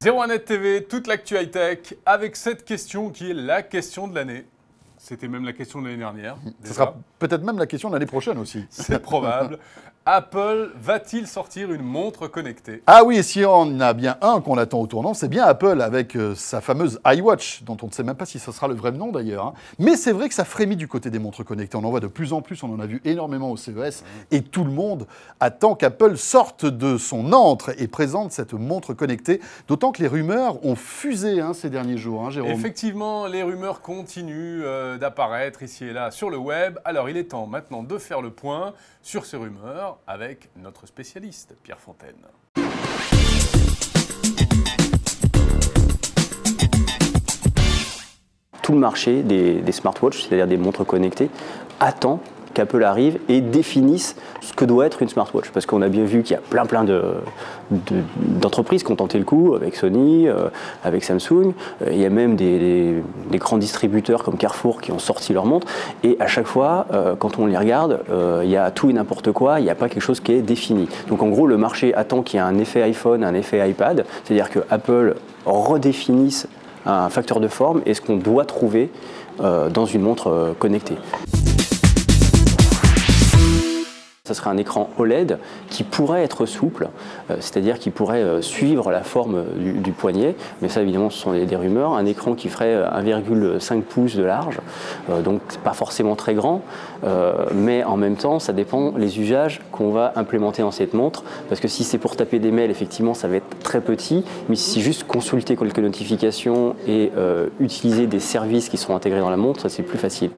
01net TV, toute l'actu high-tech, avec cette question qui est la question de l'année. C'était même la question de l'année dernière. Ce sera peut-être même la question de l'année prochaine aussi. C'est probable. Apple va-t-il sortir une montre connectée? Ah oui, et si on a bien un qu'on attend au tournant, c'est bien Apple avec sa fameuse iWatch, dont on ne sait même pas si ce sera le vrai nom d'ailleurs. Mais c'est vrai que ça frémit du côté des montres connectées. On en voit de plus en plus, on en a vu énormément au CES. Et tout le monde attend qu'Apple sorte de son antre et présente cette montre connectée. D'autant que les rumeurs ont fusé ces derniers jours, Jérôme. Effectivement, les rumeurs continuent d'apparaître ici et là sur le web. Alors il est temps maintenant de faire le point sur ces rumeurs avec notre spécialiste, Pierre Fontaine. Tout le marché des smartwatches, c'est-à-dire des montres connectées, attend qu'Apple arrive et définisse ce que doit être une smartwatch. Parce qu'on a bien vu qu'il y a plein d'entreprises qui ont tenté le coup, avec Sony, avec Samsung. Il y a même des grands distributeurs comme Carrefour qui ont sorti leurs montres. Et à chaque fois, quand on les regarde, il y a tout et n'importe quoi, il n'y a pas quelque chose qui est défini. Donc en gros, le marché attend qu'il y ait un effet iPhone, un effet iPad, c'est-à-dire que Apple redéfinisse un facteur de forme et ce qu'on doit trouver dans une montre connectée. Ce serait un écran OLED qui pourrait être souple, c'est-à-dire qui pourrait suivre la forme du poignet, mais ça évidemment ce sont des rumeurs. Un écran qui ferait 1,5 pouces de large, donc pas forcément très grand, mais en même temps ça dépend les usages qu'on va implémenter dans cette montre, parce que si c'est pour taper des mails, effectivement ça va être très petit, mais si c'est juste consulter quelques notifications et utiliser des services qui seront intégrés dans la montre, ça c'est plus facile.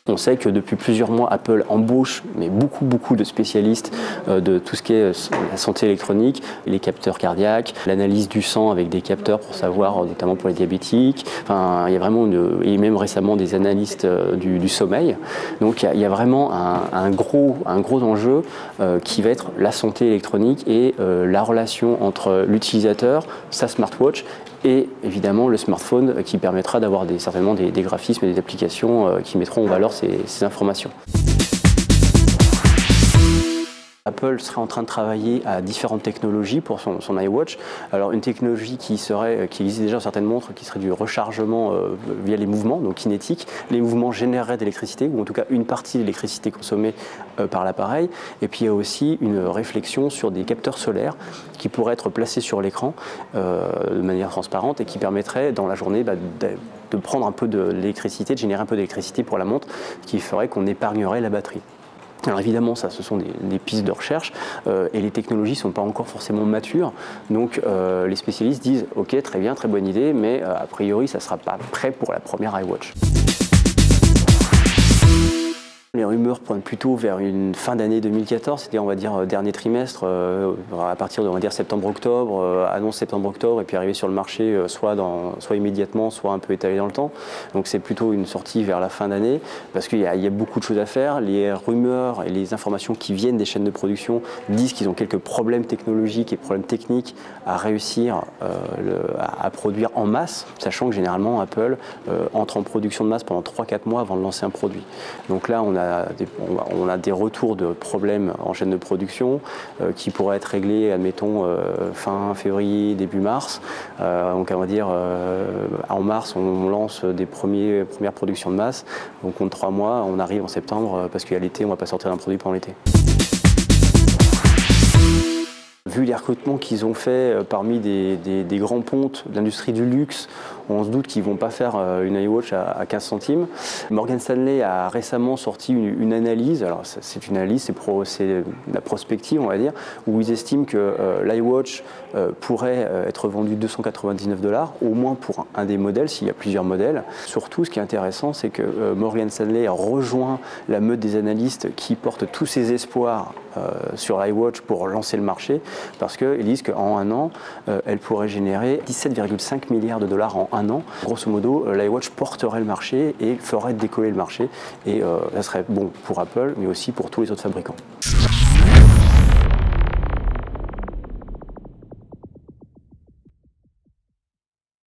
On sait que depuis plusieurs mois, Apple embauche mais beaucoup de spécialistes de tout ce qui est la santé électronique, les capteurs cardiaques, l'analyse du sang avec des capteurs pour savoir, notamment pour les diabétiques. Enfin, il y a vraiment, et même récemment, des analystes du sommeil. Donc il y a vraiment un gros enjeu qui va être la santé électronique et la relation entre l'utilisateur, sa smartwatch, et évidemment le smartphone qui permettra d'avoir certainement des graphismes et des applications qui mettront en valeur ces informations. Apple serait en train de travailler à différentes technologies pour son iWatch. Alors une technologie qui existe déjà dans certaines montres, qui serait du rechargement via les mouvements, donc kinétiques. Les mouvements généreraient de l'électricité, ou en tout cas une partie de l'électricité consommée par l'appareil. Et puis il y a aussi une réflexion sur des capteurs solaires qui pourraient être placés sur l'écran de manière transparente et qui permettraient dans la journée de prendre un peu de l'électricité, de générer un peu d'électricité pour la montre, ce qui ferait qu'on épargnerait la batterie. Alors évidemment, ça, ce sont des pistes de recherche et les technologies ne sont pas encore forcément matures. Donc les spécialistes disent « Ok, très bien, très bonne idée, mais a priori, ça ne sera pas prêt pour la première iWatch ». Les rumeurs pointent plutôt vers une fin d'année 2014, c'est-à-dire on va dire dernier trimestre, à partir de on va dire septembre-octobre, annonce septembre-octobre et puis arriver sur le marché soit immédiatement, soit un peu étalé dans le temps. Donc c'est plutôt une sortie vers la fin d'année parce qu'il y a beaucoup de choses à faire. Les rumeurs et les informations qui viennent des chaînes de production disent qu'ils ont quelques problèmes technologiques et problèmes techniques à réussir à produire en masse, sachant que généralement Apple entre en production de masse pendant 3-4 mois avant de lancer un produit. Donc là on a des retours de problèmes en chaîne de production qui pourraient être réglés, admettons, fin février, début mars. Donc on va dire, en mars, on lance des premières productions de masse. Donc on compte 3 mois, on arrive en septembre, parce qu'il y a l'été, on ne va pas sortir un produit pendant l'été. Vu les recrutements qu'ils ont fait parmi des grands pontes de l'industrie du luxe, on se doute qu'ils ne vont pas faire une iWatch à 15 centimes. Morgan Stanley a récemment sorti une analyse, alors c'est une analyse, c'est la prospective on va dire, où ils estiment que l'iWatch pourrait être vendu 299 $, au moins pour un des modèles, s'il y a plusieurs modèles. Surtout, ce qui est intéressant, c'est que Morgan Stanley a rejoint la meute des analystes qui portent tous ses espoirs sur l'iWatch pour lancer le marché, parce qu'ils disent qu'en un an, elle pourrait générer 17,5 milliards de dollars en un an. Grosso modo, l'iWatch porterait le marché et ferait décoller le marché, et ça serait bon pour Apple, mais aussi pour tous les autres fabricants.